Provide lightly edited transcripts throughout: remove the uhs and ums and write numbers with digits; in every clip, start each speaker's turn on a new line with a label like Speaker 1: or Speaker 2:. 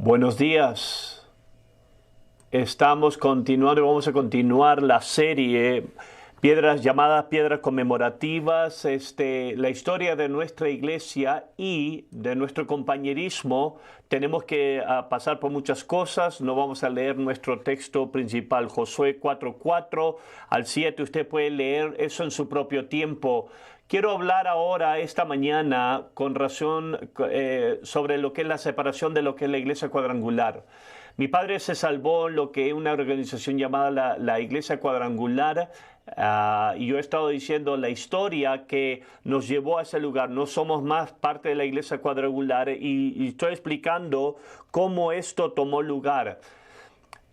Speaker 1: Buenos días. Estamos continuando y vamos a continuar la serie piedras llamadas piedras conmemorativas, la historia de nuestra iglesia y de nuestro compañerismo. Tenemos que pasar por muchas cosas. No vamos a leer nuestro texto principal, Josué 4:4 al 7. Usted puede leer eso en su propio tiempo. Quiero hablar ahora, esta mañana, con razón sobre lo que es la separación de lo que es la iglesia cuadrangular. Mi padre se salvó en lo que es una organización llamada la Iglesia Cuadrangular. Y yo he estado diciendo la historia que nos llevó a ese lugar. No somos más parte de la Iglesia Cuadrangular y estoy explicando cómo esto tomó lugar.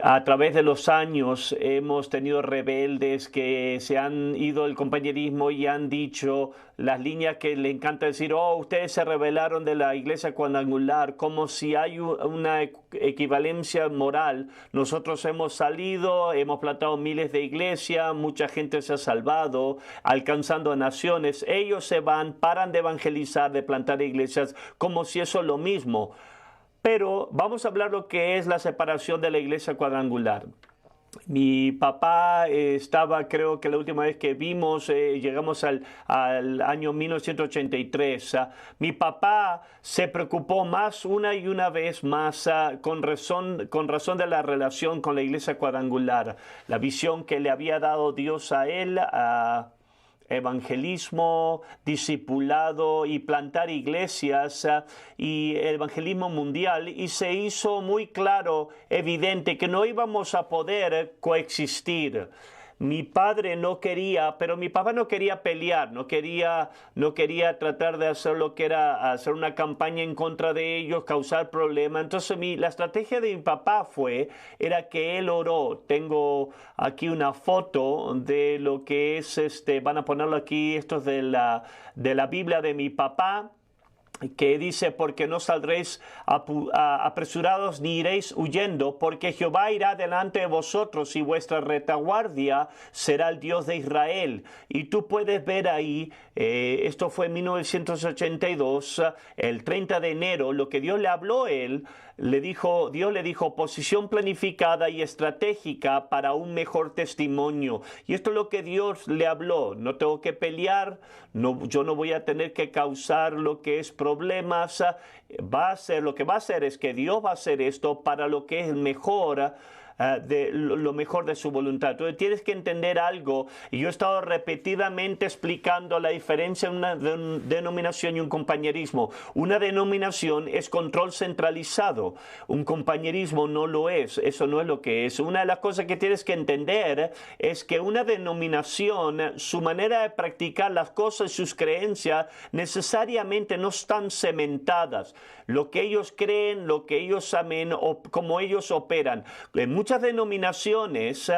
Speaker 1: A través de los años hemos tenido rebeldes que se han ido del compañerismo y han dicho las líneas que le encanta decir: oh, ustedes se rebelaron de la iglesia cuadrangular, como si hay una equivalencia moral. Nosotros hemos salido, hemos plantado miles de iglesias, mucha gente se ha salvado, alcanzando a naciones. Ellos se van, paran de evangelizar, de plantar iglesias, como si eso es lo mismo. Pero vamos a hablar lo que es la separación de la iglesia cuadrangular. Mi papá estaba, creo que la última vez que vimos, llegamos al año 1983. Mi papá se preocupó más una y una vez más con razón de la relación con la iglesia cuadrangular, la visión que le había dado Dios a él, evangelismo, discipulado y plantar iglesias y el evangelismo mundial, y se hizo muy claro, evidente, que no íbamos a poder coexistir. Mi padre no quería, pero mi papá no quería pelear, no quería tratar de hacer lo que era hacer una campaña en contra de ellos, causar problemas. Entonces la estrategia de mi papá era que él oró. Tengo aquí una foto de lo que es, van a ponerlo aquí, esto es de la Biblia de mi papá, que dice: porque no saldréis apresurados ni iréis huyendo, porque Jehová irá delante de vosotros y vuestra retaguardia será el Dios de Israel. Y tú puedes ver ahí, esto fue en 1982, el 30 de enero, lo que Dios le habló a él. Dios le dijo: posición planificada y estratégica para un mejor testimonio. Y esto es lo que Dios le habló: no tengo que pelear, yo no voy a tener que causar lo que es problemas. Lo que va a hacer es que Dios va a hacer esto para lo que es el mejor, de lo mejor de su voluntad. Entonces tienes que entender algo, y yo he estado repetidamente explicando la diferencia en una denominación y un compañerismo. Una denominación es control centralizado, un compañerismo no lo es. Eso no es lo que es. Una de las cosas que tienes que entender es que una denominación, su manera de practicar las cosas y sus creencias necesariamente no están cementadas. Lo que ellos creen, lo que ellos amen, o como ellos operan. En muchas denominaciones,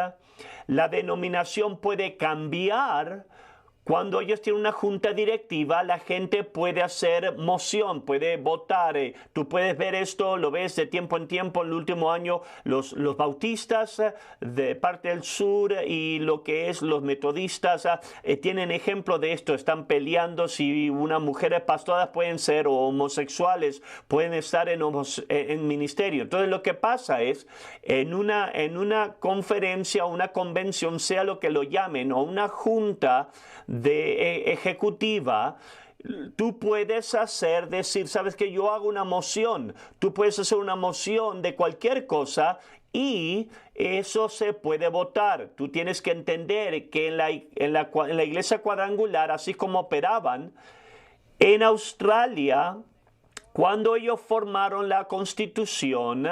Speaker 1: la denominación puede cambiar. Cuando ellos tienen una junta directiva, la gente puede hacer moción, puede votar. Tú puedes ver esto, lo ves de tiempo en tiempo. En el último año, los bautistas de parte del sur y lo que es los metodistas tienen ejemplo de esto. Están peleando si unas mujeres pastoras pueden ser, o homosexuales pueden estar en ministerio. Entonces lo que pasa es, en una conferencia, una convención, sea lo que lo llamen, o una junta ejecutiva, tú puedes decir: sabes que yo hago una moción. Tú puedes hacer una moción de cualquier cosa y eso se puede votar. Tú tienes que entender que en la iglesia cuadrangular, así como operaban en Australia, cuando ellos formaron la Constitución,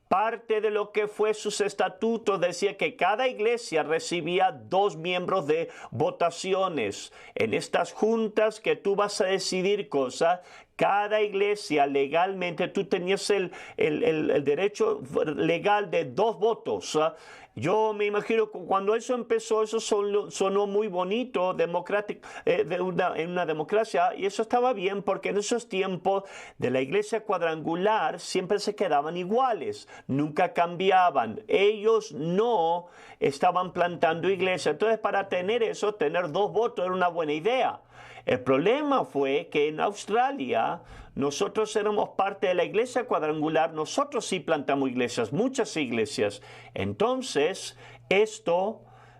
Speaker 1: parte de lo que fue sus estatutos decía que cada iglesia recibía 2 miembros de votaciones. En estas juntas que tú vas a decidir cosas, cada iglesia legalmente, tú tenías el derecho legal de 2 votos. Yo me imagino que cuando eso empezó, eso sonó muy bonito, democrático, en una democracia, y eso estaba bien, porque en esos tiempos de la iglesia cuadrangular siempre se quedaban iguales, nunca cambiaban. Ellos no estaban plantando iglesia. Entonces, para tener 2 votos era una buena idea. El problema fue que en Australia nosotros éramos parte de la iglesia cuadrangular, nosotros sí plantamos iglesias, muchas iglesias. Entonces,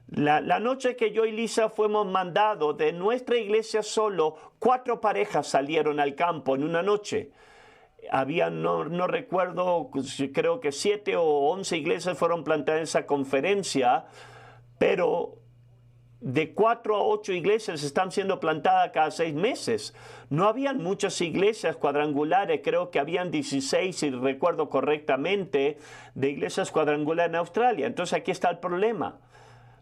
Speaker 1: la noche que yo y Lisa fuimos mandados de nuestra iglesia solo, 4 parejas salieron al campo en una noche. Había, no recuerdo, creo que 7 o 11 iglesias fueron plantadas en esa conferencia, pero de 4 a 8 iglesias están siendo plantadas cada 6 meses. No habían muchas iglesias cuadrangulares, creo que habían 16, si recuerdo correctamente, de iglesias cuadrangulares en Australia. Entonces aquí está el problema.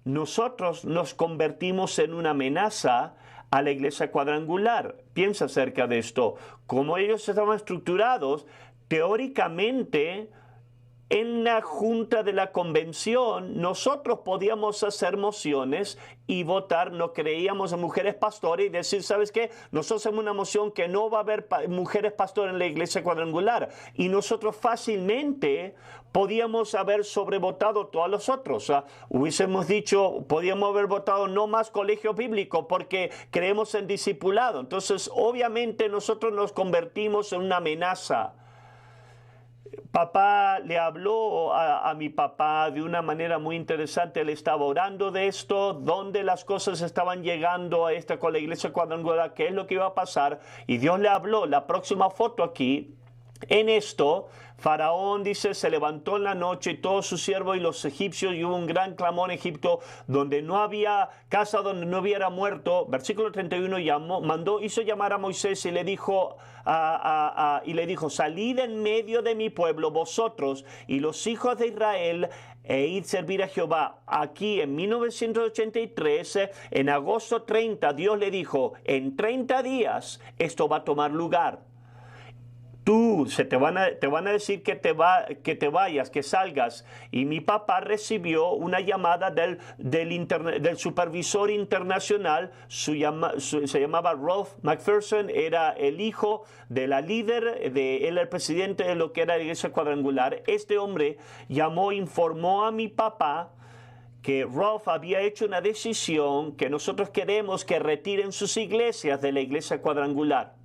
Speaker 1: Nosotros nos convertimos en una amenaza a la iglesia cuadrangular. Piensa acerca de esto. Como ellos estaban estructurados, teóricamente, en la junta de la convención, nosotros podíamos hacer mociones y votar. No creíamos en mujeres pastores y decir, ¿sabes qué? Nosotros hacemos una moción que no va a haber mujeres pastores en la iglesia cuadrangular. Y nosotros fácilmente podíamos haber sobrevotado todos los otros. Hubiésemos dicho, podíamos haber votado no más colegio bíblico porque creemos en discipulado. Entonces, obviamente, nosotros nos convertimos en una amenaza. Papá le habló a mi papá de una manera muy interesante. Él estaba orando de esto, dónde las cosas estaban llegando a esta con la iglesia cuadrangular, qué es lo que iba a pasar. Y Dios le habló. La próxima foto aquí. En esto, Faraón, dice, se levantó en la noche y todos sus siervos y los egipcios, y hubo un gran clamor en Egipto, donde no había casa donde no hubiera muerto. Versículo 31, hizo llamar a Moisés y le dijo, salid en medio de mi pueblo, vosotros y los hijos de Israel, e id servir a Jehová. Aquí en 1983, en agosto 30, Dios le dijo, en 30 días esto va a tomar lugar. Te van a decir que te vayas, que salgas. Y mi papá recibió una llamada del supervisor internacional. Se llamaba Rolf McPherson, era el hijo de la líder, él era el presidente de lo que era la iglesia cuadrangular. Este hombre informó a mi papá que Rolf había hecho una decisión que nosotros queremos que retiren sus iglesias de la iglesia cuadrangular.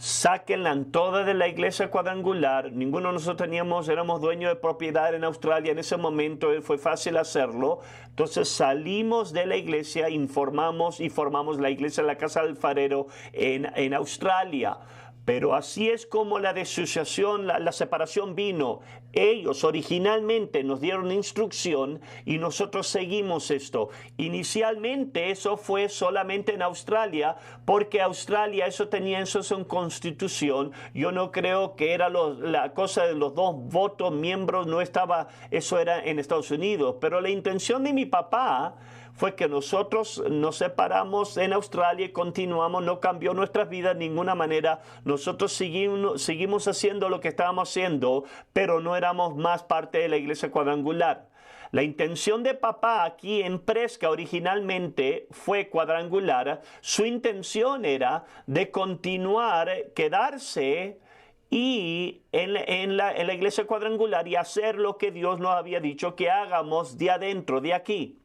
Speaker 1: Sáquenla toda de la iglesia cuadrangular. Ninguno de nosotros éramos dueños de propiedad en Australia en ese momento, fue fácil hacerlo. Entonces salimos de la iglesia, formamos la iglesia de la Casa del Alfarero en Australia. Pero así es como la disociación, la separación vino. Ellos originalmente nos dieron instrucción y nosotros seguimos esto. Inicialmente eso fue solamente en Australia, porque Australia eso tenía en su constitución. Yo no creo que era la cosa de los 2 votos miembros, no estaba, eso era en Estados Unidos. Pero la intención de mi papá fue que nosotros nos separamos en Australia y continuamos, no cambió nuestras vidas de ninguna manera. Nosotros seguimos haciendo lo que estábamos haciendo, pero no éramos más parte de la iglesia cuadrangular. La intención de papá aquí en Presca originalmente fue cuadrangular. Su intención era de continuar, quedarse y en la iglesia cuadrangular y hacer lo que Dios nos había dicho que hagamos de adentro, de aquí.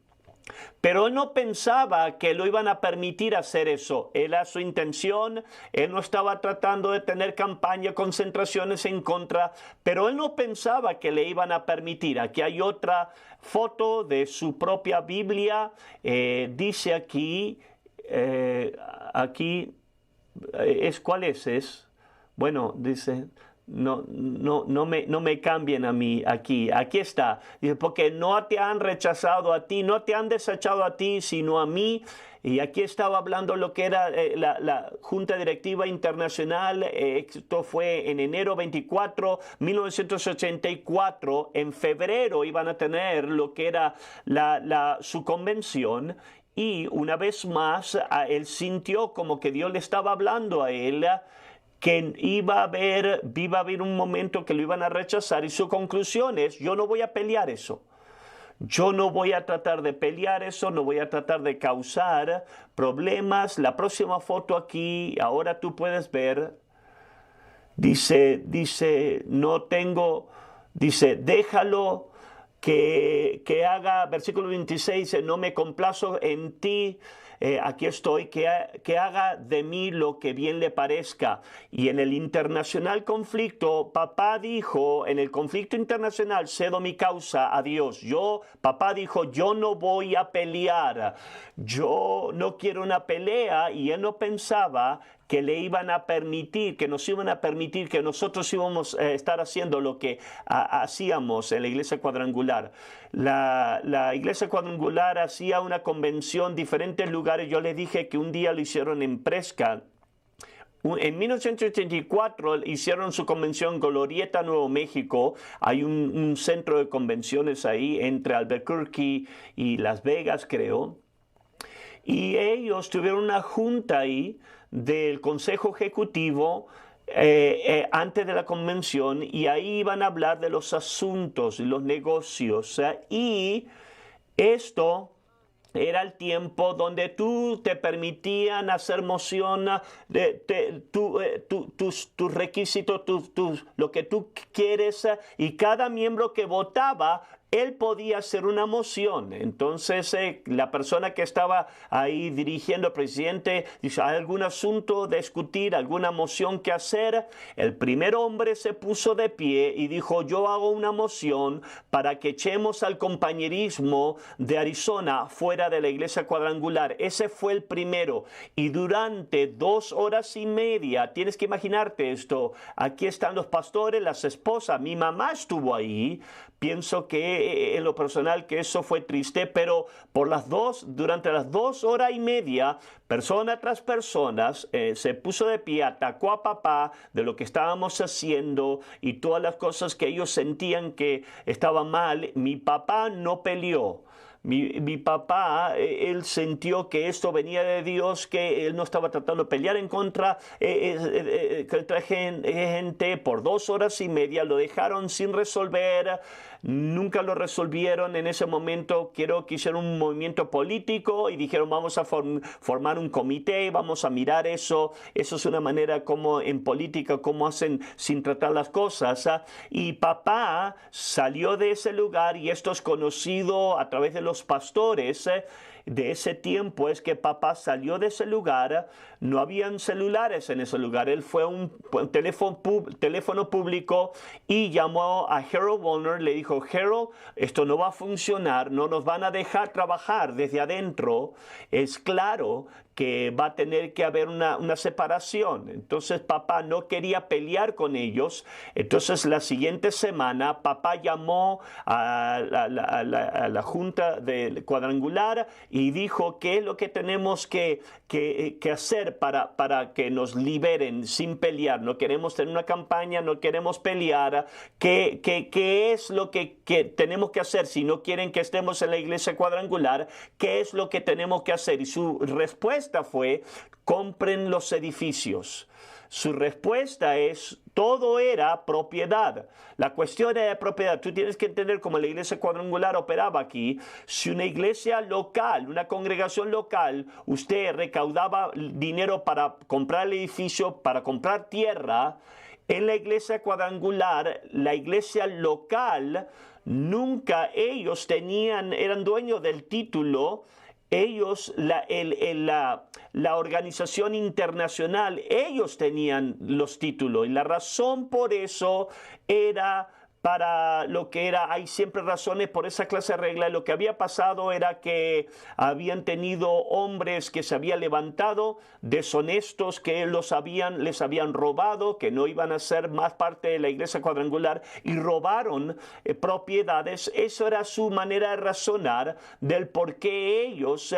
Speaker 1: Pero él no pensaba que lo iban a permitir hacer eso. Era su intención. Él no estaba tratando de tener campaña, concentraciones en contra, pero él no pensaba que le iban a permitir. Aquí hay otra foto de su propia Biblia. Dice aquí, ¿cuál es? Bueno, dice... No me cambien a mí aquí está. Dice, porque no te han rechazado a ti, no te han desechado a ti, sino a mí. Y aquí estaba hablando lo que era la Junta Directiva Internacional. Esto fue en enero 24, 1984. En febrero iban a tener lo que era su convención. Y una vez más, él sintió como que Dios le estaba hablando a él, que iba a haber un momento que lo iban a rechazar, y su conclusión es, yo no voy a pelear eso. Yo no voy a tratar de pelear eso, no voy a tratar de causar problemas. La próxima foto aquí, ahora tú puedes ver, dice, déjalo que haga, versículo 26, no me complazo en ti. aquí estoy, que haga de mí lo que bien le parezca. Y en el internacional conflicto, papá dijo, en el conflicto internacional cedo mi causa a Dios. Papá dijo, yo no voy a pelear, yo no quiero una pelea, y él no pensaba que le iban a permitir, que nos iban a permitir, que nosotros íbamos a estar haciendo lo que hacíamos en la iglesia cuadrangular. La iglesia cuadrangular hacía una convención en diferentes lugares. Yo les dije que un día lo hicieron en Prescott. En 1984 hicieron su convención en Glorieta, Nuevo México. Hay un centro de convenciones ahí entre Albuquerque y Las Vegas, creo. Y ellos tuvieron una junta ahí del Consejo Ejecutivo antes de la convención, y ahí iban a hablar de los asuntos y los negocios. Y esto era el tiempo donde tú te permitían hacer moción de tus requisitos, lo que tú quieres, y cada miembro que votaba, él podía hacer una moción. Entonces la persona que estaba ahí dirigiendo, el presidente, dice, ¿hay algún asunto de discutir, alguna moción que hacer? El primer hombre se puso de pie y dijo, yo hago una moción para que echemos al compañerismo de Arizona fuera de la iglesia cuadrangular. Ese fue el primero. Y durante 2 horas y media, tienes que imaginarte esto, aquí están los pastores, las esposas, mi mamá estuvo ahí. Pienso que en lo personal que eso fue triste, pero durante las 2 horas y media, persona tras persona se puso de pie, atacó a papá de lo que estábamos haciendo y todas las cosas que ellos sentían que estaban mal. Mi papá no peleó. Mi papá, él sintió que esto venía de Dios, que él no estaba tratando de pelear en contra gente. Por 2 horas y media lo dejaron sin resolver. Nunca lo resolvieron en ese momento. Quiero que hicieron un movimiento político y dijeron, vamos a formar un comité, vamos a mirar eso. Eso es una manera como en política, como hacen sin tratar las cosas. Y papá salió de ese lugar, y esto es conocido a través de los pastores de ese tiempo, es que papá salió de ese lugar. No habían celulares en ese lugar. Él fue a un teléfono público y llamó a Harold Warner. Le dijo, Harold, esto no va a funcionar, no nos van a dejar trabajar desde adentro. Es claro que va a tener que haber una separación. Entonces papá no quería pelear con ellos. Entonces la siguiente semana papá llamó a la junta del cuadrangular y dijo, ¿qué es lo que tenemos que hacer para que nos liberen sin pelear? No queremos tener una campaña, no queremos pelear. ¿Qué es lo que tenemos que hacer si no quieren que estemos en la iglesia cuadrangular? ¿Qué es lo que tenemos que hacer? Y su respuesta fue, compren los edificios. Su respuesta es, todo era propiedad. La cuestión era de propiedad. Tú tienes que entender cómo la iglesia cuadrangular operaba aquí. Si una iglesia local, una congregación local, usted recaudaba dinero para comprar el edificio, para comprar tierra, en la iglesia cuadrangular, la iglesia local, nunca ellos eran dueños del título. Ellos, la organización internacional, ellos tenían los títulos, y la razón por eso era para lo que era, hay siempre razones por esa clase de regla. Lo que había pasado era que habían tenido hombres que se habían levantado, deshonestos, que les habían robado, que no iban a ser más parte de la iglesia cuadrangular, y robaron propiedades. Eso era su manera de razonar del por qué ellos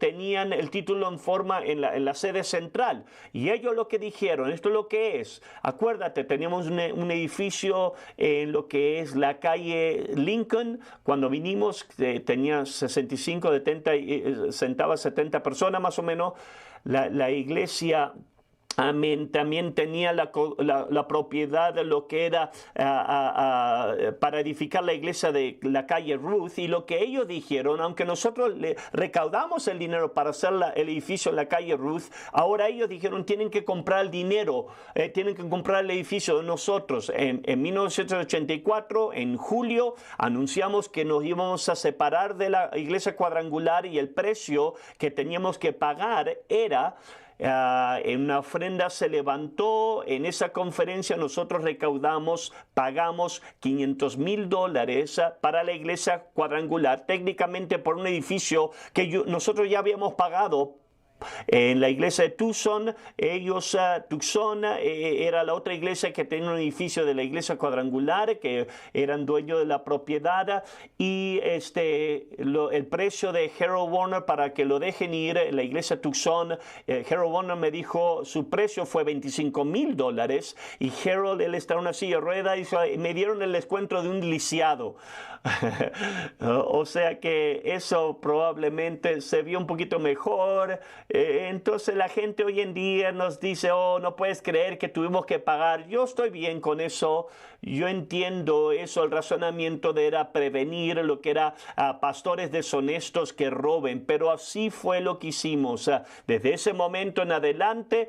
Speaker 1: tenían el título en forma en la sede central. Y ellos lo que dijeron, esto es lo que es. Acuérdate, teníamos un edificio en lo que es la calle Lincoln. Cuando vinimos tenía 65, 70, sentaba 70 personas más o menos. La iglesia Amén. También tenía la propiedad de lo que era para edificar la iglesia de la calle Ruth. Y lo que ellos dijeron, aunque nosotros le recaudamos el dinero para hacer el edificio en la calle Ruth, ahora ellos dijeron tienen que comprar el dinero, tienen que comprar el edificio de nosotros. En 1984, en julio, anunciamos que nos íbamos a separar de la iglesia cuadrangular y el precio que teníamos que pagar era... en una ofrenda se levantó. En esa conferencia nosotros pagamos $500,000 para la iglesia cuadrangular, técnicamente por un edificio que nosotros ya habíamos pagado. En la iglesia de Tucson, Tucson era la otra iglesia que tenía un edificio de la iglesia cuadrangular, que eran dueños de la propiedad, y el precio de Harold Warner para que lo dejen ir, la iglesia Tucson, Harold Warner me dijo, su precio fue $25,000, y Harold, él está en una silla de ruedas, y me dieron el descuento de un lisiado. O sea que eso probablemente se vio un poquito mejor. Entonces la gente hoy en día nos dice, oh, no puedes creer que tuvimos que pagar. Yo estoy bien con eso. Yo entiendo eso. El razonamiento era prevenir lo que era pastores deshonestos que roben. Pero así fue lo que hicimos. Desde ese momento en adelante,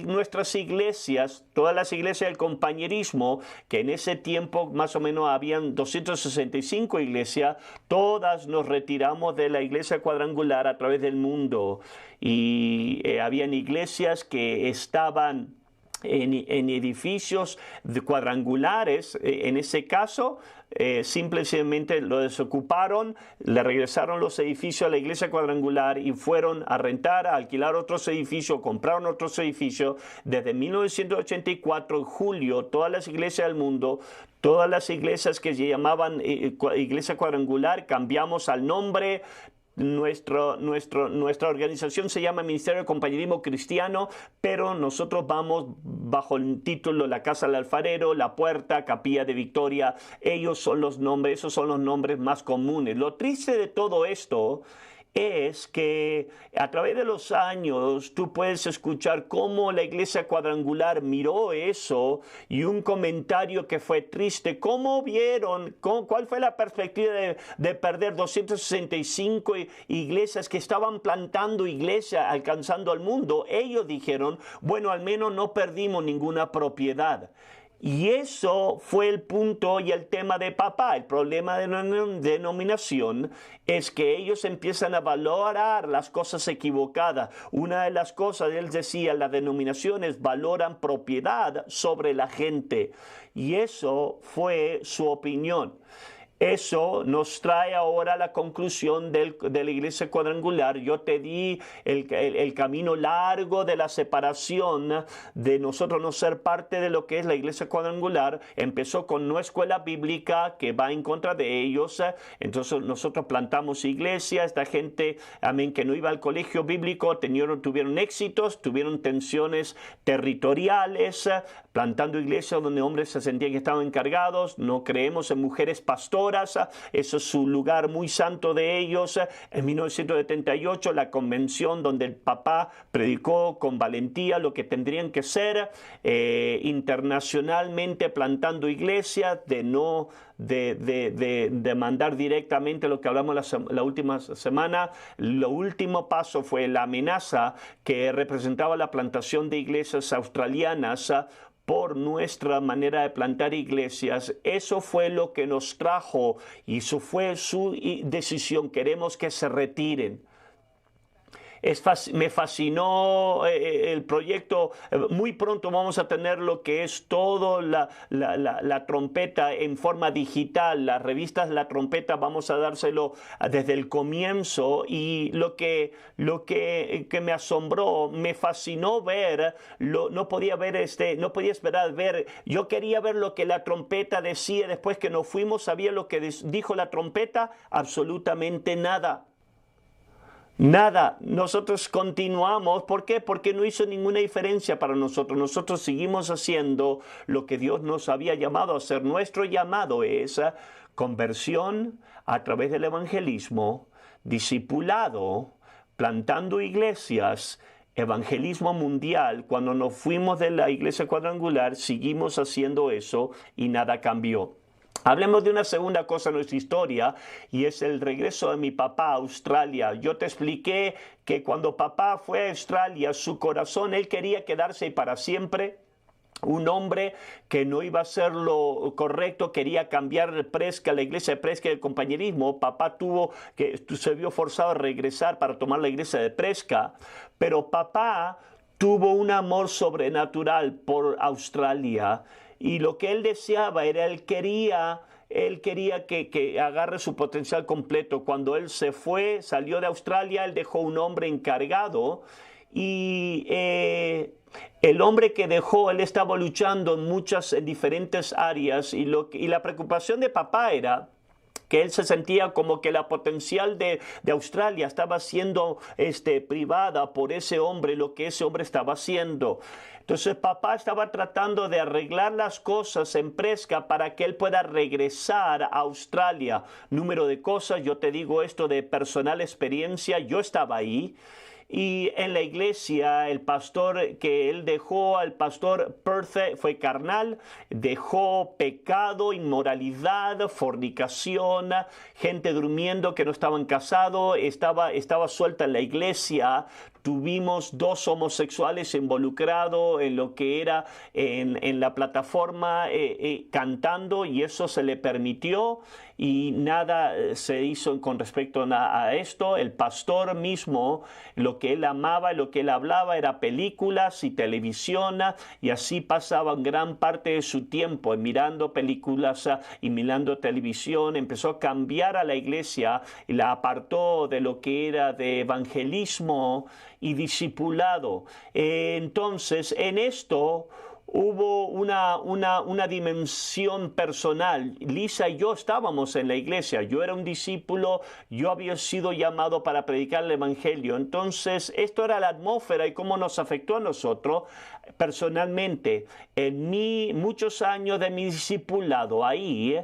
Speaker 1: nuestras iglesias, todas las iglesias del compañerismo, que en ese tiempo más o menos habían 265 iglesias, todas nos retiramos de la iglesia cuadrangular a través del mundo. Y habían iglesias que estaban en edificios cuadrangulares. En ese caso, simplemente lo desocuparon, le regresaron los edificios a la iglesia cuadrangular y fueron a rentar, a alquilar otros edificios, compraron otros edificios. Desde 1984, en julio, todas las iglesias del mundo, todas las iglesias que se llamaban iglesia cuadrangular, cambiamos al nombre. Nuestra organización se llama Ministerio de Compañerismo Cristiano, pero nosotros vamos bajo el título La Casa del Alfarero, La Puerta, Capilla de Victoria. Esos son los nombres más comunes. Lo triste de todo esto es que a través de los años tú puedes escuchar cómo la iglesia cuadrangular miró eso, y un comentario que fue triste. ¿Cómo vieron? ¿Cuál fue la perspectiva de perder 265 iglesias que estaban plantando iglesias, alcanzando al mundo? Ellos dijeron, bueno, al menos no perdimos ninguna propiedad. Y eso fue el punto y el tema de papá. El problema de la denominación es que ellos empiezan a valorar las cosas equivocadas. Una de las cosas, él decía, las denominaciones valoran propiedad sobre la gente. Y eso fue su opinión. Eso nos trae ahora a la conclusión de la iglesia cuadrangular. Yo te di el camino largo de la separación, de nosotros no ser parte de lo que es la iglesia cuadrangular. Empezó con no escuela bíblica, que va en contra de ellos. Entonces nosotros plantamos iglesia. Esta gente, amén, que no iba al colegio bíblico, tuvieron éxitos, tuvieron tensiones territoriales, plantando iglesias donde hombres se sentían que estaban encargados. No creemos en mujeres pastoras. Eso es su lugar muy santo de ellos. En 1978, la convención donde el papá predicó con valentía lo que tendrían que ser internacionalmente, plantando iglesias, de mandar directamente lo que hablamos la última semana. Lo último paso fue la amenaza que representaba la plantación de iglesias australianas por nuestra manera de plantar iglesias. Eso fue lo que nos trajo, y eso fue su decisión. Queremos que se retiren. Me fascinó el proyecto. Muy pronto vamos a tener lo que es todo la trompeta en forma digital. Las revistas La Trompeta vamos a dárselo desde el comienzo. Y lo que me asombró, me fascinó ver, no podía esperar ver. Yo quería ver lo que la trompeta decía después que nos fuimos. ¿Sabía lo que dijo la trompeta? Absolutamente nada. Nada. Nosotros continuamos. ¿Por qué? Porque no hizo ninguna diferencia para nosotros. Nosotros seguimos haciendo lo que Dios nos había llamado a hacer. Nuestro llamado es conversión a través del evangelismo, discipulado, plantando iglesias, evangelismo mundial, cuando nos fuimos de la iglesia cuadrangular, seguimos haciendo eso y nada cambió. Hablemos de una segunda cosa en nuestra historia y es el regreso de mi papá a Australia. Yo te expliqué que cuando papá fue a Australia, su corazón, él quería quedarse ahí para siempre. Un hombre que no iba a hacer lo correcto, quería cambiar la iglesia de Presca y el compañerismo. Papá se vio forzado a regresar para tomar la iglesia de Presca, pero papá tuvo un amor sobrenatural por Australia y lo que él deseaba era, él quería que agarre su potencial completo. Cuando él salió de Australia, él dejó un hombre encargado y el hombre que dejó, él estaba luchando en diferentes áreas y la preocupación de papá era que él se sentía como que la potencial de Australia estaba siendo privada por ese hombre, lo que ese hombre estaba haciendo. Entonces papá estaba tratando de arreglar las cosas en Presca para que él pueda regresar a Australia. Número de cosas, yo te digo esto de personal experiencia, yo estaba ahí. Y en la iglesia, el pastor que él dejó, el pastor Perth, fue carnal, dejó pecado, inmoralidad, fornicación, gente durmiendo que no estaban casados, estaba suelta en la iglesia. Tuvimos 2 homosexuales involucrados en lo que era en la plataforma cantando y eso se le permitió y nada se hizo con respecto a esto. El pastor mismo, lo que él amaba, lo que él hablaba era películas y televisión y así pasaba gran parte de su tiempo mirando películas y mirando televisión. Empezó a cambiar a la iglesia y la apartó de lo que era de evangelismo y discipulado. Entonces, en esto hubo una dimensión personal. Lisa y yo estábamos en la iglesia. Yo era un discípulo, yo había sido llamado para predicar el evangelio. Entonces, esto era la atmósfera y cómo nos afectó a nosotros personalmente. Muchos años de mi discipulado ahí,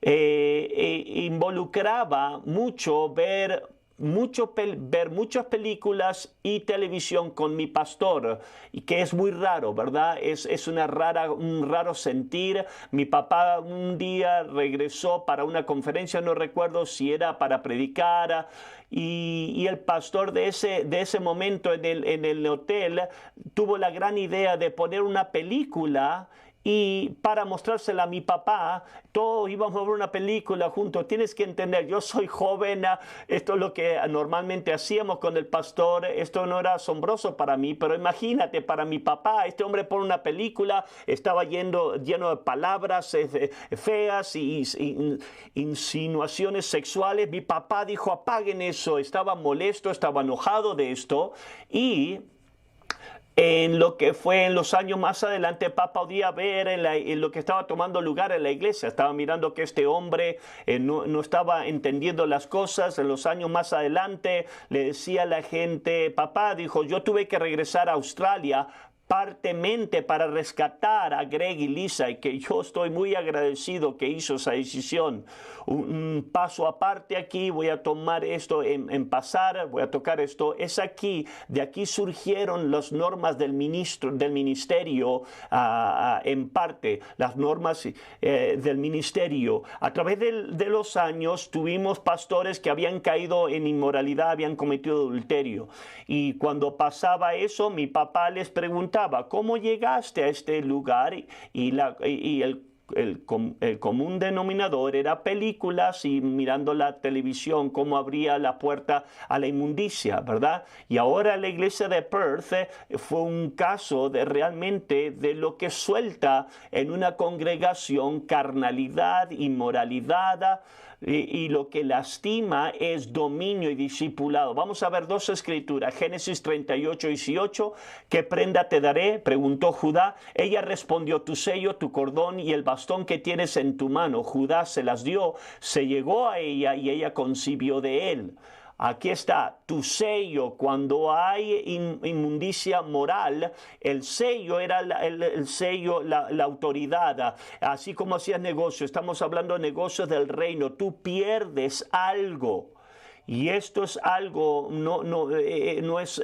Speaker 1: involucraba mucho ver muchas películas y televisión con mi pastor, y que es muy raro, ¿verdad? Es un raro sentir. Mi papá un día regresó para una conferencia, no recuerdo si era para predicar, y el pastor de ese momento en el hotel tuvo la gran idea de poner una película. Y para mostrársela a mi papá, todos íbamos a ver una película juntos. Tienes que entender, yo soy joven, esto es lo que normalmente hacíamos con el pastor. Esto no era asombroso para mí, pero imagínate, para mi papá, este hombre pone una película, estaba lleno de palabras feas y insinuaciones sexuales. Mi papá dijo, apaguen eso. Estaba molesto, estaba enojado de esto y en lo que fue en los años más adelante, papá podía ver en lo que estaba tomando lugar en la iglesia. Estaba mirando que este hombre no estaba entendiendo las cosas. En los años más adelante le decía a la gente, papá dijo, yo tuve que regresar a Australia partemente para rescatar a Greg y Lisa, y que yo estoy muy agradecido que hizo esa decisión. Un paso aparte aquí, voy a tomar esto en pasar, voy a tocar esto, es aquí, de aquí surgieron las normas del ministerio, en parte, las normas del ministerio. A través de los años tuvimos pastores que habían caído en inmoralidad, habían cometido adulterio, y cuando pasaba eso, mi papá les preguntaba, ¿cómo llegaste a este lugar? Y el común denominador era películas y mirando la televisión, cómo abría la puerta a la inmundicia, ¿verdad? Y ahora la iglesia de Perth fue un caso realmente de lo que suelta en una congregación carnalidad, inmoralidad, y lo que lastima es dominio y discipulado. Vamos a ver 2 escrituras. Génesis 38:18. ¿Qué prenda te daré?, preguntó Judá. Ella respondió, tu sello, tu cordón y el bastón que tienes en tu mano. Judá se las dio, se llegó a ella y ella concibió de él. Aquí está, tu sello. Cuando hay inmundicia moral, el sello era el sello, la autoridad. Así como hacías negocio, estamos hablando de negocios del reino, tú pierdes algo. Y esto es algo, no es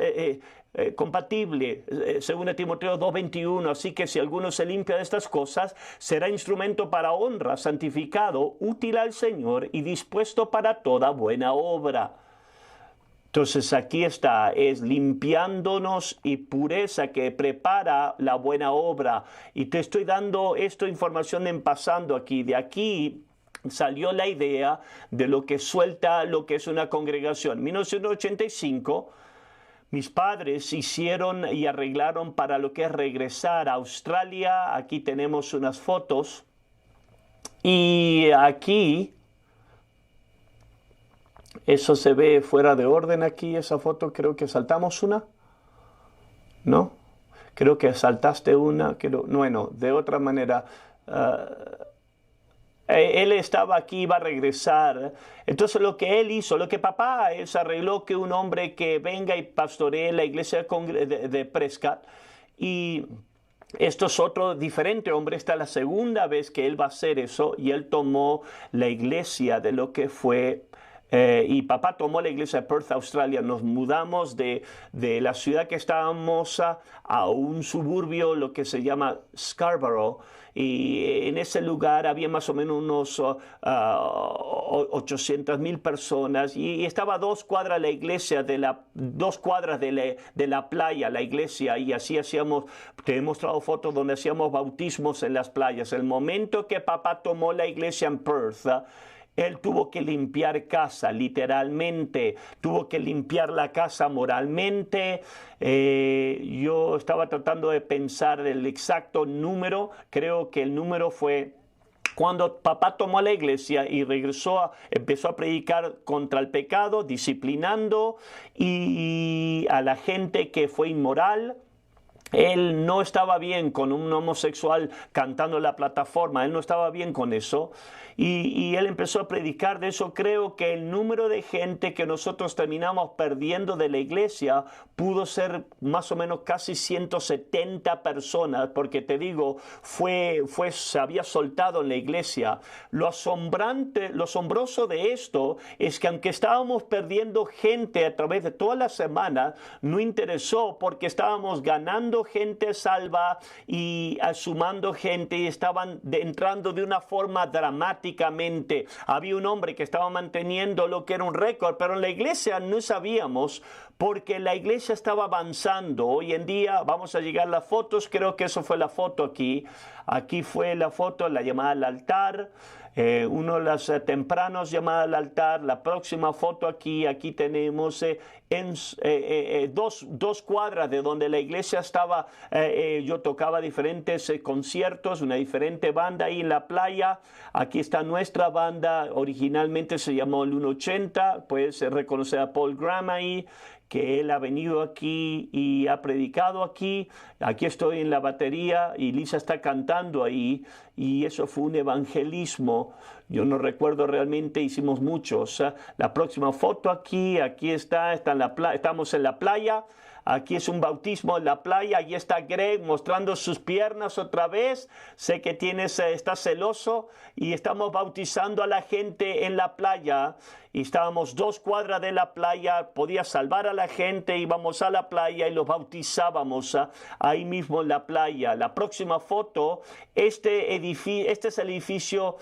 Speaker 1: compatible, según Timoteo 2:21, así que si alguno se limpia de estas cosas, será instrumento para honra, santificado, útil al Señor y dispuesto para toda buena obra. Entonces aquí está, es limpiándonos y pureza que prepara la buena obra. Y te estoy dando esta información en pasando aquí. De aquí salió la idea de lo que suelta lo que es una congregación. En 1985, mis padres hicieron y arreglaron para lo que es regresar a Australia. Aquí tenemos unas fotos. Y aquí... Eso se ve fuera de orden aquí, esa foto. Creo que saltamos una. ¿No? Creo que saltaste una. Bueno, de otra manera. Él estaba aquí, iba a regresar. Entonces lo que él hizo, lo que papá es arregló que un hombre que venga y pastoree la iglesia de Prescott. Y esto es otro diferente hombre. Esta es la segunda vez que él va a hacer eso. Y él tomó la iglesia de lo que fue... y papá tomó la iglesia de Perth, Australia. Nos mudamos de la ciudad que estábamos a un suburbio, lo que se llama Scarborough. Y en ese lugar había más o menos unos 800,000 personas. Y estaba a 2 cuadras la iglesia, 2 cuadras de la playa, la iglesia. Y así hacíamos, te he mostrado fotos donde hacíamos bautismos en las playas. El momento que papá tomó la iglesia en Perth, él tuvo que limpiar casa, literalmente, tuvo que limpiar la casa moralmente. Yo estaba tratando de pensar el exacto número. Creo que el número fue cuando papá tomó la iglesia y empezó a predicar contra el pecado, disciplinando y a la gente que fue inmoral. Él no estaba bien con un homosexual cantando en la plataforma, él no estaba bien con eso. Y él empezó a predicar de eso. Creo que el número de gente que nosotros terminamos perdiendo de la iglesia pudo ser más o menos casi 170 personas, porque te digo, se había soltado en la iglesia. Lo asombroso de esto es que aunque estábamos perdiendo gente a través de toda la semana, no interesó porque estábamos ganando gente salva y sumando gente y estaban entrando de una forma dramáticamente. Había un hombre que estaba manteniendo lo que era un récord, pero en la iglesia no sabíamos porque la iglesia estaba avanzando. Hoy en día vamos a llegar a las fotos. Creo que eso fue la foto aquí. Aquí fue la foto, la llamada al altar. Uno de los tempranos llamada al altar. La próxima foto aquí tenemos dos cuadras de donde la iglesia estaba. Yo tocaba diferentes conciertos, una diferente banda ahí en la playa. Aquí está nuestra banda, originalmente se llamó el 180, puedes reconocer a Paul Graham ahí, que él ha venido aquí y ha predicado aquí. Aquí estoy en la batería y Lisa está cantando ahí, y eso fue un evangelismo. Yo no recuerdo realmente, hicimos muchos. La próxima foto aquí estamos en la playa. Aquí es un bautismo en la playa. Aquí está Greg mostrando sus piernas otra vez. Sé que está celoso. Y estamos bautizando a la gente en la playa. Y estábamos 2 cuadras de la playa. Podía salvar a la gente. Íbamos a la playa y los bautizábamos ahí mismo en la playa. La próxima foto. Este es el edificio.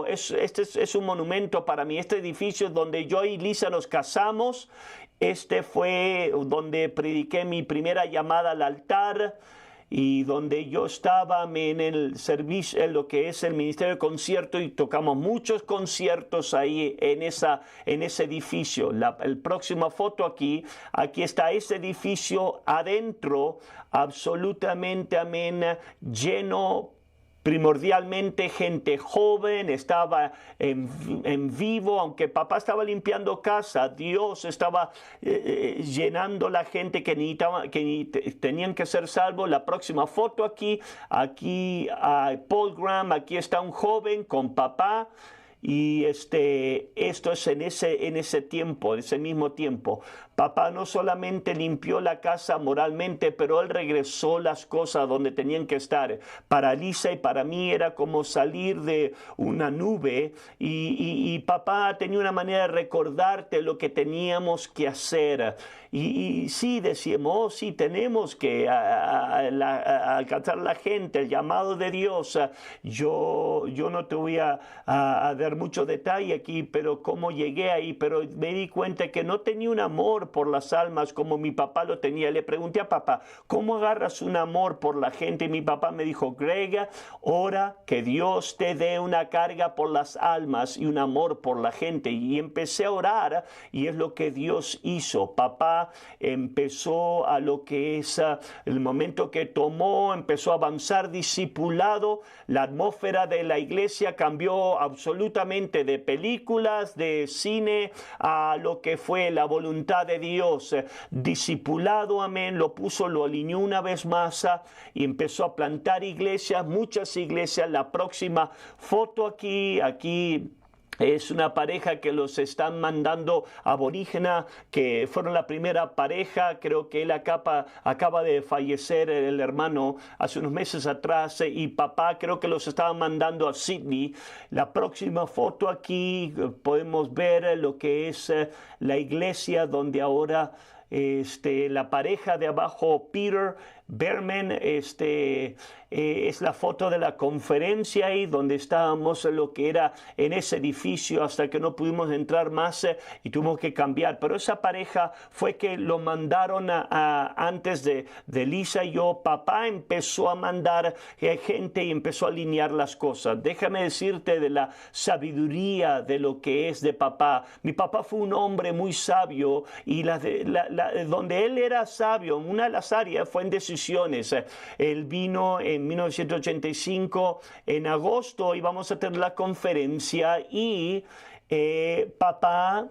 Speaker 1: Es un monumento para mí. Este edificio es donde yo y Lisa nos casamos. Este fue donde prediqué mi primera llamada al altar y donde yo estaba en el servicio, en lo que es el ministerio de concierto, y tocamos muchos conciertos ahí en ese edificio. La próxima foto aquí está ese edificio adentro, absolutamente, amén, lleno. Primordialmente gente joven, estaba en vivo, aunque papá estaba limpiando casa, Dios estaba llenando la gente que tenían que ser salvos. La próxima foto aquí Paul Graham, aquí está un joven con papá. Y esto es en ese tiempo, en ese mismo tiempo. Papá no solamente limpió la casa moralmente, pero él regresó las cosas donde tenían que estar. Para Lisa y para mí era como salir de una nube y papá tenía una manera de recordarte lo que teníamos que hacer. Y sí, decíamos, oh, sí, tenemos que alcanzar a la gente, el llamado de Dios. Yo no te voy a dar mucho detalle aquí, pero cómo llegué ahí, pero me di cuenta que no tenía un amor por las almas como mi papá lo tenía. Le pregunté a papá, ¿cómo agarras un amor por la gente? Y mi papá me dijo, Greg, ora que Dios te dé una carga por las almas y un amor por la gente. Y empecé a orar y es lo que Dios hizo. Papá empezó a lo que es el momento que tomó, empezó a avanzar discipulado. La atmósfera de la iglesia cambió absolutamente de películas, de cine, a lo que fue la voluntad de Dios. Discipulado, amén, lo alineó una vez más y empezó a plantar iglesias, muchas iglesias. La próxima foto aquí es una pareja que los están mandando aborígena, que fueron la primera pareja. Creo que él acaba de fallecer, el hermano, hace unos meses atrás, y papá creo que los estaba mandando a Sydney. La próxima foto aquí podemos ver lo que es la iglesia donde ahora la pareja de abajo, Peter Berman, es la foto de la conferencia ahí donde estábamos, lo que era en ese edificio, hasta que no pudimos entrar más y tuvimos que cambiar. Pero esa pareja fue que lo mandaron antes de Lisa y yo. Papá empezó a mandar gente y empezó a alinear las cosas. Déjame decirte de la sabiduría de lo que es de papá. Mi papá fue un hombre muy sabio y donde él era sabio, una de las áreas fue en decisiones. Él vino en 1985, en agosto, íbamos a tener la conferencia y papá,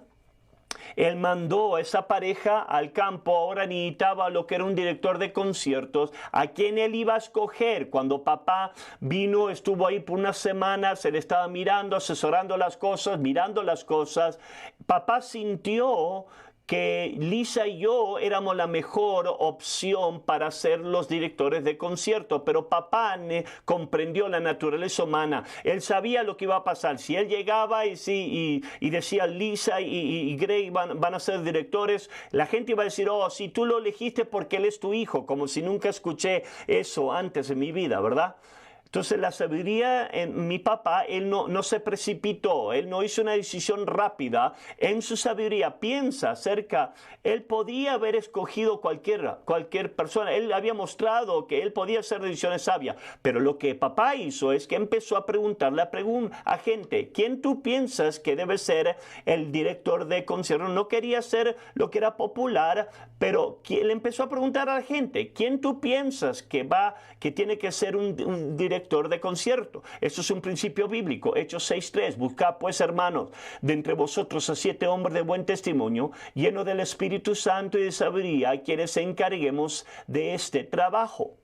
Speaker 1: él mandó a esa pareja al campo. Ahora necesitaba lo que era un director de conciertos, a quien él iba a escoger. Cuando papá vino, estuvo ahí por unas semanas, él estaba mirando, asesorando las cosas, mirando las cosas. Papá sintió que Lisa y yo éramos la mejor opción para ser los directores de concierto, pero papá comprendió la naturaleza humana. Él sabía lo que iba a pasar. Si él llegaba y decía Lisa y Greg van a ser directores, la gente iba a decir, oh, si tú lo elegiste porque él es tu hijo, como si nunca escuché eso antes en mi vida, ¿verdad? Entonces la sabiduría en mi papá, él no se precipitó, él no hizo una decisión rápida. En su sabiduría piensa acerca, él podía haber escogido cualquier persona, él había mostrado que él podía hacer decisiones sabias, pero lo que papá hizo es que empezó a preguntarle a gente, ¿quién tú piensas que debe ser el director de concierto? No quería ser lo que era popular, pero él empezó a preguntar a la gente, ¿quién tú piensas que tiene que ser un director de concierto? Esto es un principio bíblico. Hechos 6:3. Buscad pues, hermanos, de entre vosotros a 7 hombres de buen testimonio, llenos del Espíritu Santo y de sabiduría, a quienes se encarguemos de este trabajo.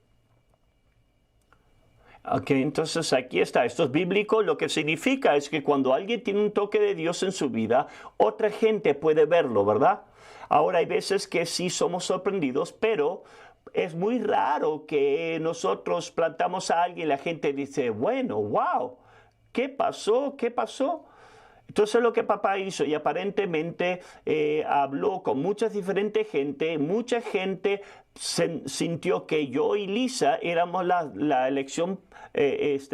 Speaker 1: Ok, entonces aquí está, esto es bíblico. Lo que significa es que cuando alguien tiene un toque de Dios en su vida, otra gente puede verlo, ¿verdad? Ahora hay veces que sí somos sorprendidos, pero es muy raro que nosotros plantamos a alguien y la gente dice, bueno, wow, ¿qué pasó? ¿Qué pasó? Entonces lo que papá hizo, y aparentemente habló con mucha gente sintió que yo y Lisa éramos la elección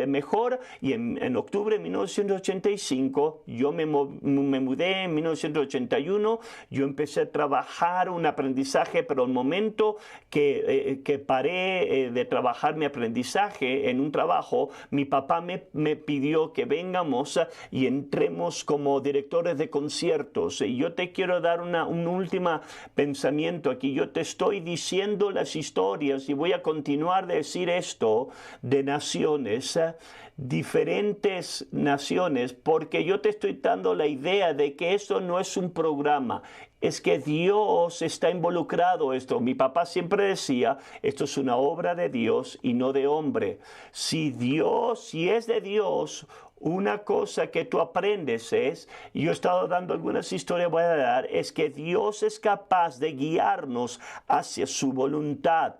Speaker 1: mejor, y en octubre de 1985 yo me mudé. En 1981 yo empecé a trabajar un aprendizaje, pero el momento que paré de trabajar mi aprendizaje en un trabajo, mi papá me pidió que vengamos y entremos como directores de conciertos. Y yo te quiero dar un último pensamiento aquí. Yo te estoy diciendo las historias, y voy a continuar de decir esto, de naciones, diferentes naciones, porque yo te estoy dando la idea de que esto no es un programa. es que Dios está involucrado en esto. Mi papá siempre decía, esto es una obra de Dios y no de hombre. Si es de Dios, una cosa que tú aprendes es, y yo he estado dando algunas historias, voy a dar, es que Dios es capaz de guiarnos hacia su voluntad.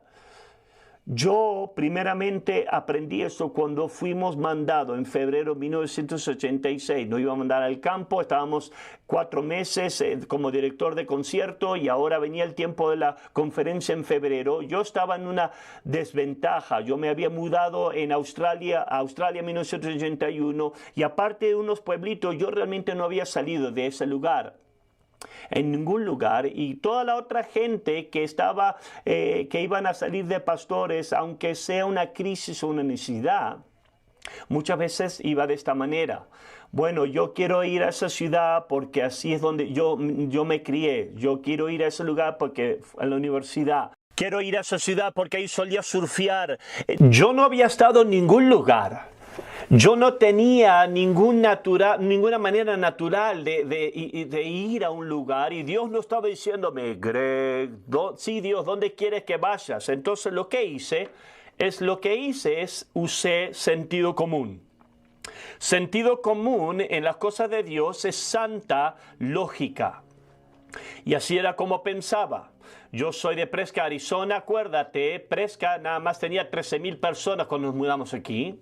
Speaker 1: Yo primeramente aprendí esto cuando fuimos mandados en febrero de 1986. Nos iban a mandar al campo, estábamos 4 meses como director de concierto y ahora venía el tiempo de la conferencia en febrero. Yo estaba en una desventaja. Yo me había mudado a Australia en 1981 y aparte de unos pueblitos, yo realmente no había salido de ese lugar en ningún lugar, y toda la otra gente que iban a salir de pastores, aunque sea una crisis o una necesidad, muchas veces iba de esta manera. Bueno, yo quiero ir a esa ciudad porque así es donde yo me crié. Yo quiero ir a ese lugar porque a la universidad. Quiero ir a esa ciudad porque ahí solía surfear. Yo no había estado en ningún lugar. Yo no tenía ninguna manera natural de ir a un lugar, y Dios no estaba diciéndome, Greg, sí Dios, ¿dónde quieres que vayas? Entonces lo que hice es usé sentido común. Sentido común en las cosas de Dios es santa lógica. Y así era como pensaba. Yo soy de Prescott, Arizona, acuérdate, Prescott nada más tenía 13,000 personas cuando nos mudamos aquí.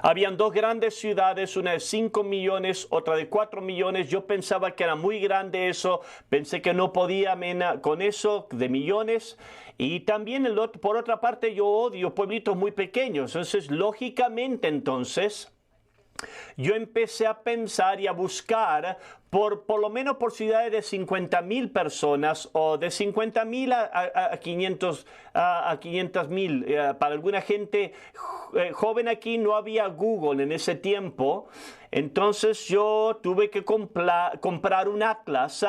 Speaker 1: Habían 2 grandes ciudades, una de 5 millones, otra de 4 millones. Yo pensaba que era muy grande eso, pensé que no podía con eso de millones. Y también por otra parte yo odio pueblitos muy pequeños. Entonces, lógicamente, yo empecé a pensar y a buscar por lo menos por ciudades de 50,000 personas o de 50,000 a 500,000. Para alguna gente joven aquí no había Google en ese tiempo. Entonces yo tuve que comprar un atlas.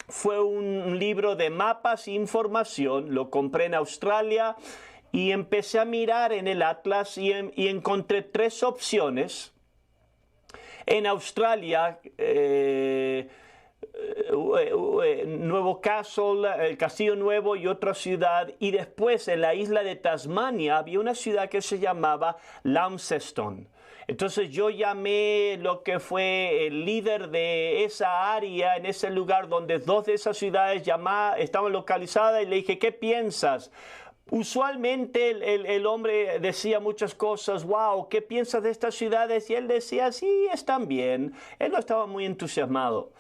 Speaker 1: Fue un libro de mapas e información. Lo compré en Australia y empecé a mirar en el atlas y encontré 3 opciones. En Australia, Nuevo Castle, el Castillo Nuevo y otra ciudad. Y después en la isla de Tasmania había una ciudad que se llamaba Launceston. Entonces yo llamé lo que fue el líder de esa área, en ese lugar donde 2 de esas ciudades estaban localizadas, y le dije, ¿qué piensas? Usualmente el hombre decía muchas cosas, wow, ¿qué piensas de estas ciudades? Y él decía, sí, están bien. Él no estaba muy entusiasmado.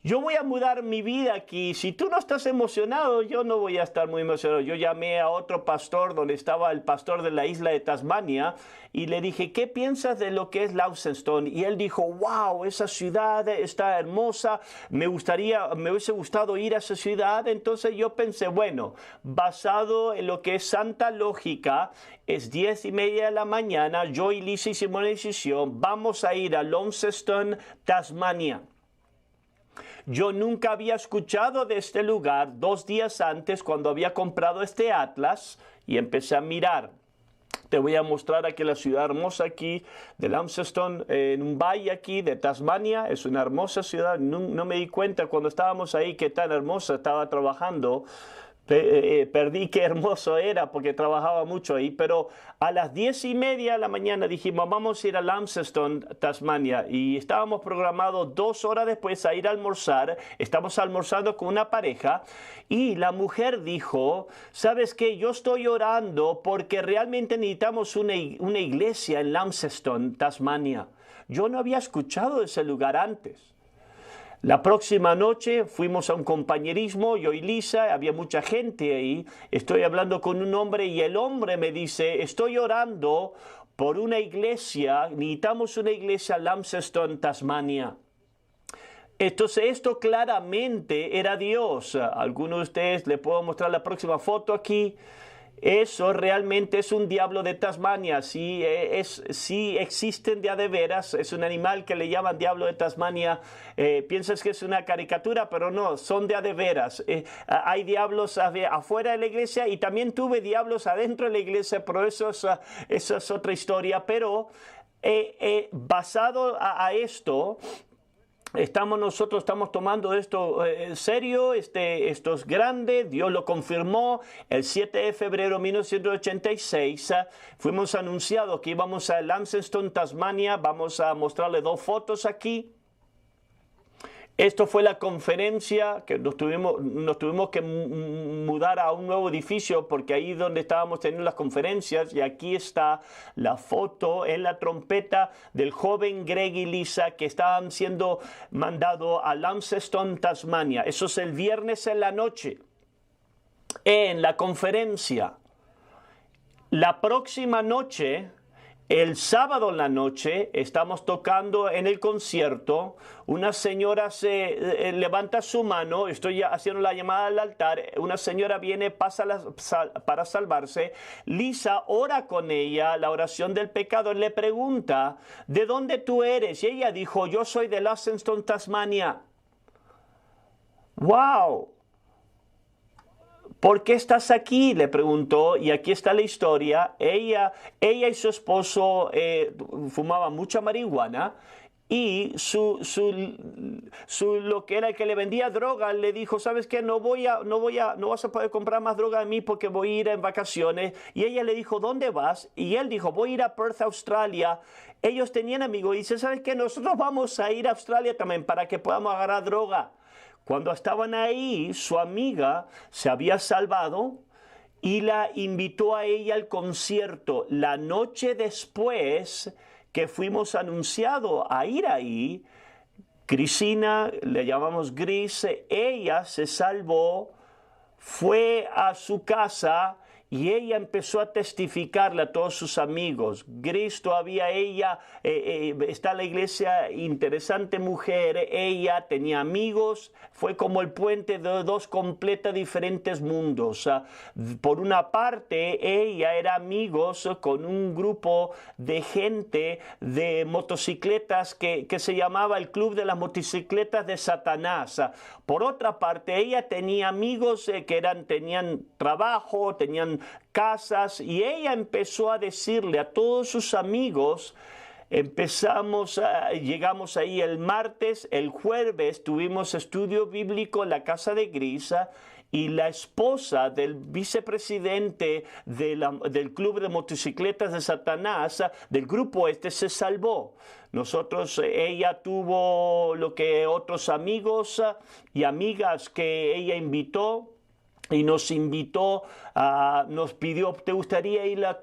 Speaker 1: Yo voy a mudar mi vida aquí. Si tú no estás emocionado, yo no voy a estar muy emocionado. Yo llamé a otro pastor donde estaba el pastor de la isla de Tasmania y le dije, ¿qué piensas de lo que es Launceston? Y él dijo, wow, esa ciudad está hermosa. Me hubiese gustado ir a esa ciudad. Entonces yo pensé, bueno, basado en lo que es santa lógica, es 10:30 de la mañana. Yo y Lisa hicimos una decisión. Vamos a ir a Launceston, Tasmania. Yo nunca había escuchado de este lugar 2 días antes cuando había comprado este atlas y empecé a mirar. Te voy a mostrar aquí la ciudad hermosa aquí de Launceston, en un valle aquí de Tasmania. Es una hermosa ciudad. No me di cuenta cuando estábamos ahí que tan hermosa estaba trabajando. Perdí qué hermoso era porque trabajaba mucho ahí, pero a las 10:30 de la mañana dijimos, vamos a ir a Launceston, Tasmania, y estábamos programados 2 horas después a ir a almorzar. Estamos almorzando con una pareja y la mujer dijo, ¿sabes qué? Yo estoy orando porque realmente necesitamos una iglesia en Launceston, Tasmania. Yo no había escuchado de ese lugar antes. La próxima noche fuimos a un compañerismo, yo y Lisa, había mucha gente ahí. Estoy hablando con un hombre y el hombre me dice, estoy orando por una iglesia, necesitamos una iglesia en Launceston, Tasmania. Entonces esto claramente era Dios. Algunos de ustedes les puedo mostrar la próxima foto aquí. Eso realmente es un diablo de Tasmania. Sí existen de veras. Es un animal que le llaman diablo de Tasmania. Piensas que es una caricatura, pero no, son de veras. Hay diablos afuera de la iglesia y también tuve diablos adentro de la iglesia, pero eso es otra historia. Pero basado a esto, nosotros estamos tomando esto en serio, esto es grande, Dios lo confirmó. El 7 de febrero de 1986 fuimos anunciados que íbamos a Launceston, Tasmania. Vamos a mostrarle 2 fotos aquí. Esto fue la conferencia que nos tuvimos que mudar a un nuevo edificio porque ahí donde estábamos teniendo las conferencias, y aquí está la foto en la trompeta del joven Greg y Lisa que estaban siendo mandados a Launceston, Tasmania. Eso es el viernes en la noche en la conferencia. La próxima noche, el sábado en la noche, estamos tocando en el concierto. Una señora se levanta su mano. Estoy haciendo la llamada al altar. Una señora viene para salvarse. Lisa ora con ella la oración del pecado. Le pregunta, ¿de dónde tú eres? Y ella dijo, yo soy de Launceston, Tasmania. ¡Wow! ¿Por qué estás aquí?, le preguntó, y aquí está la historia. Ella y su esposo fumaban mucha marihuana, y lo que era el que le vendía droga le dijo, ¿sabes qué? No vas a poder comprar más droga de mí porque voy a ir en vacaciones. Y ella le dijo, ¿dónde vas? Y él dijo, voy a ir a Perth, Australia. Ellos tenían amigos y dice, ¿sabes qué? Nosotros vamos a ir a Australia también para que podamos agarrar droga. Cuando estaban ahí, su amiga se había salvado y la invitó a ella al concierto. La noche después que fuimos anunciados a ir ahí, Cristina, le llamamos Gris, ella se salvó, fue a su casa y ella empezó a testificarle a todos sus amigos. Gris todavía está en la iglesia, interesante mujer. Ella tenía amigos, fue como el puente de 2 completos diferentes mundos. Por una parte, ella era amigos con un grupo de gente de motocicletas que se llamaba el Club de las Motocicletas de Satanás. Por otra parte, ella tenía amigos que tenían trabajo, tenían casas, y ella empezó a decirle a todos sus amigos. Llegamos ahí el martes, el jueves tuvimos estudio bíblico en la casa de Grisa, y la esposa del vicepresidente del Club de Motocicletas de Satanás, del grupo se salvó. Ella tuvo lo que otros amigos y amigas que ella invitó, y nos pidió, ¿te gustaría ir a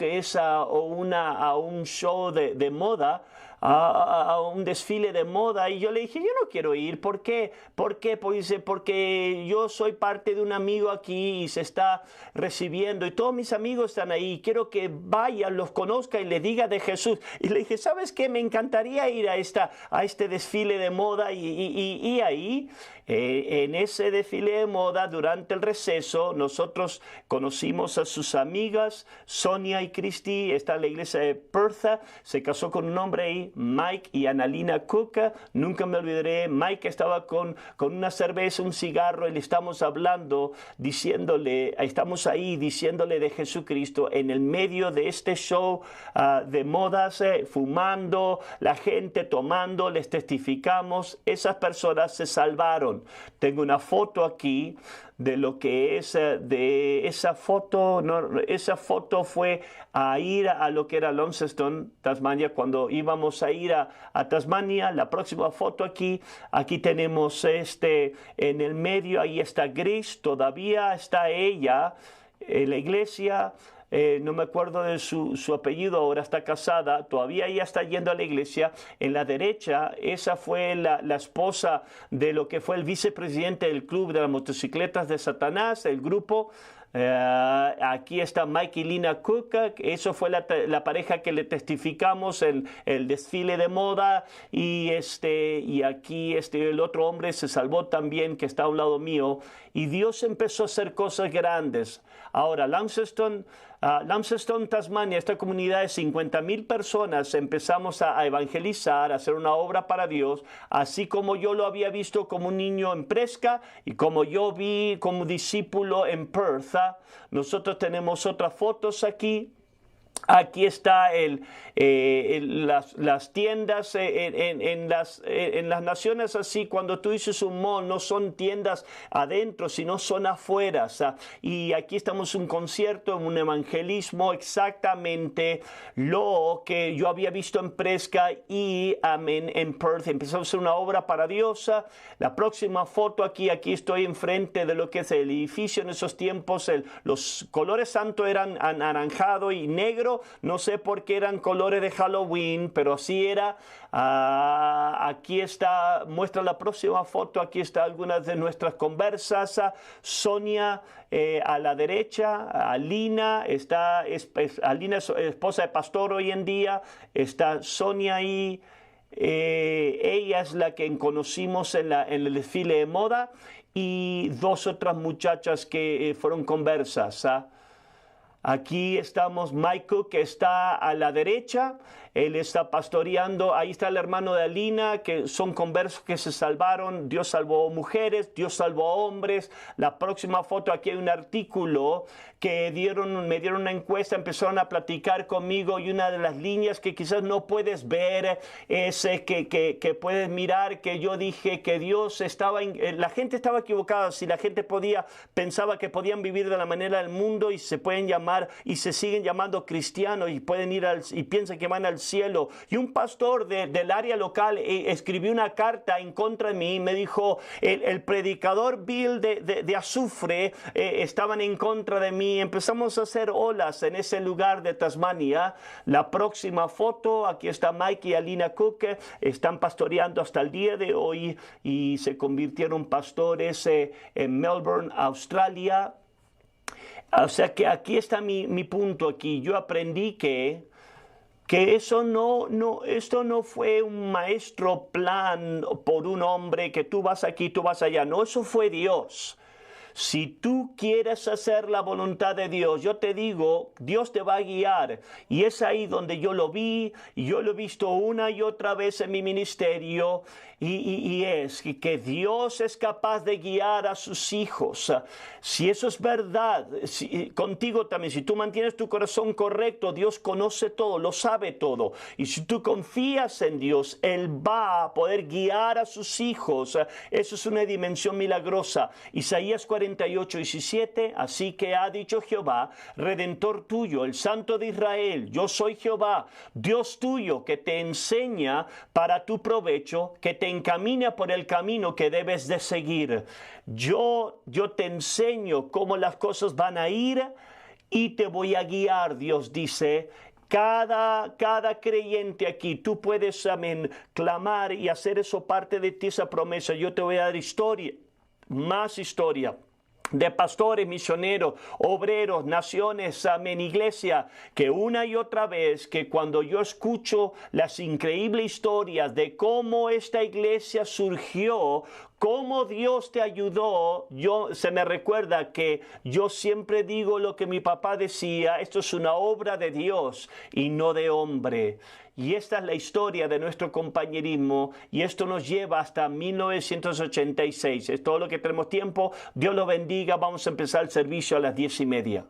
Speaker 1: un show de moda? A un desfile de moda. Y yo le dije, yo no quiero ir. ¿Por qué? Pues dice, porque yo soy parte de un amigo aquí y se está recibiendo y todos mis amigos están ahí. Quiero que vaya, los conozca y le diga de Jesús. Y le dije, ¿sabes qué? Me encantaría ir a este desfile de moda. Y ahí, en ese desfile de moda, durante el receso, nosotros conocimos a sus amigas, Sonia y Christy. Está en la iglesia de Perth. Se casó con un hombre ahí, Mike y Annalina Cook. Nunca me olvidaré. Mike estaba con una cerveza, un cigarro, y le estamos hablando, estamos ahí diciéndole de Jesucristo en el medio de este show de modas, fumando, la gente tomando, les testificamos. Esas personas se salvaron. Tengo una foto aquí de lo que es de esa foto. Esa foto fue a ir a lo que era Launceston, Tasmania, cuando íbamos a ir a Tasmania. La próxima foto aquí tenemos en el medio, ahí está Gris, todavía está ella en la iglesia. No me acuerdo de su apellido, ahora está casada, todavía ella está yendo a la iglesia. En la derecha, esa fue la esposa de lo que fue el vicepresidente del Club de las Motocicletas de Satanás, el grupo. Aquí está Mike y Lina Cook. Eso fue la pareja que le testificamos en el desfile de moda. Y aquí el otro hombre se salvó también, que está a un lado mío. Y Dios empezó a hacer cosas grandes. Ahora, Launceston, Tasmania, esta comunidad de 50,000 personas, empezamos a evangelizar, a hacer una obra para Dios, así como yo lo había visto como un niño en Presca y como yo vi como discípulo en Perth. Nosotros tenemos otras fotos aquí. Aquí está las tiendas en las naciones así. Cuando tú dices un mall, no son tiendas adentro, sino son afuera. Y aquí estamos en un concierto, en un evangelismo, exactamente lo que yo había visto en Presca y en Perth. Empezamos a hacer una obra para Dios. La próxima foto aquí estoy enfrente de lo que es el edificio. En esos tiempos los colores santos eran anaranjado y negro. No sé por qué eran colores de Halloween, pero así era. Aquí está, muestra la próxima foto. Aquí está algunas de nuestras conversas. Sonia a la derecha, Alina, Alina es esposa de pastor hoy en día. Está Sonia ahí. Ella es la que conocimos en el desfile de moda, y dos otras muchachas que fueron conversas. Aquí estamos Mike Cook, que está a la derecha. Él está pastoreando. Ahí está el hermano de Alina, que son conversos que se salvaron. Dios salvó mujeres, Dios salvó hombres. La próxima foto, aquí hay un artículo que me dieron una encuesta, empezaron a platicar conmigo, y una de las líneas que quizás no puedes ver es que puedes mirar, que yo dije que Dios la gente estaba equivocada. Si la gente pensaba que podían vivir de la manera del mundo y se pueden llamar y se siguen llamando cristianos y pueden y piensan que van al cielo. Y un pastor del área local escribió una carta en contra de mí y me dijo, el predicador Bill de Azufre estaban en contra de mí. Empezamos a hacer olas en ese lugar de Tasmania. La próxima foto, aquí está Mike y Alina Cook, están pastoreando hasta el día de hoy y se convirtieron pastores en Melbourne, Australia. O sea que aquí está mi punto aquí. Yo aprendí que esto no fue un maestro plan por un hombre, que tú vas aquí, tú vas allá. No, eso fue Dios. Si tú quieres hacer la voluntad de Dios, yo te digo, Dios te va a guiar. Y es ahí donde yo lo vi, y yo lo he visto una y otra vez en mi ministerio, y es que Dios es capaz de guiar a sus hijos. Si eso es verdad, contigo también, si tú mantienes tu corazón correcto, Dios conoce todo, lo sabe todo. Y si tú confías en Dios, Él va a poder guiar a sus hijos. Eso es una dimensión milagrosa. Isaías 48:17, así que ha dicho Jehová, Redentor tuyo, el Santo de Israel, yo soy Jehová, Dios tuyo, que te enseña para tu provecho, que te encamina por el camino que debes de seguir. Yo te enseño cómo las cosas van a ir y te voy a guiar, Dios dice. Cada creyente aquí, tú puedes, clamar y hacer eso parte de ti, esa promesa. Yo te voy a dar historia, más historia de pastores, misioneros, obreros, naciones, iglesia, que una y otra vez, que cuando yo escucho las increíbles historias de cómo esta iglesia surgió, cómo Dios te ayudó, se me recuerda que yo siempre digo lo que mi papá decía: esto es una obra de Dios y no de hombre. Y esta es la historia de nuestro compañerismo, y esto nos lleva hasta 1986. Es todo lo que tenemos tiempo. Dios lo bendiga. Vamos a empezar el servicio a las 10:30.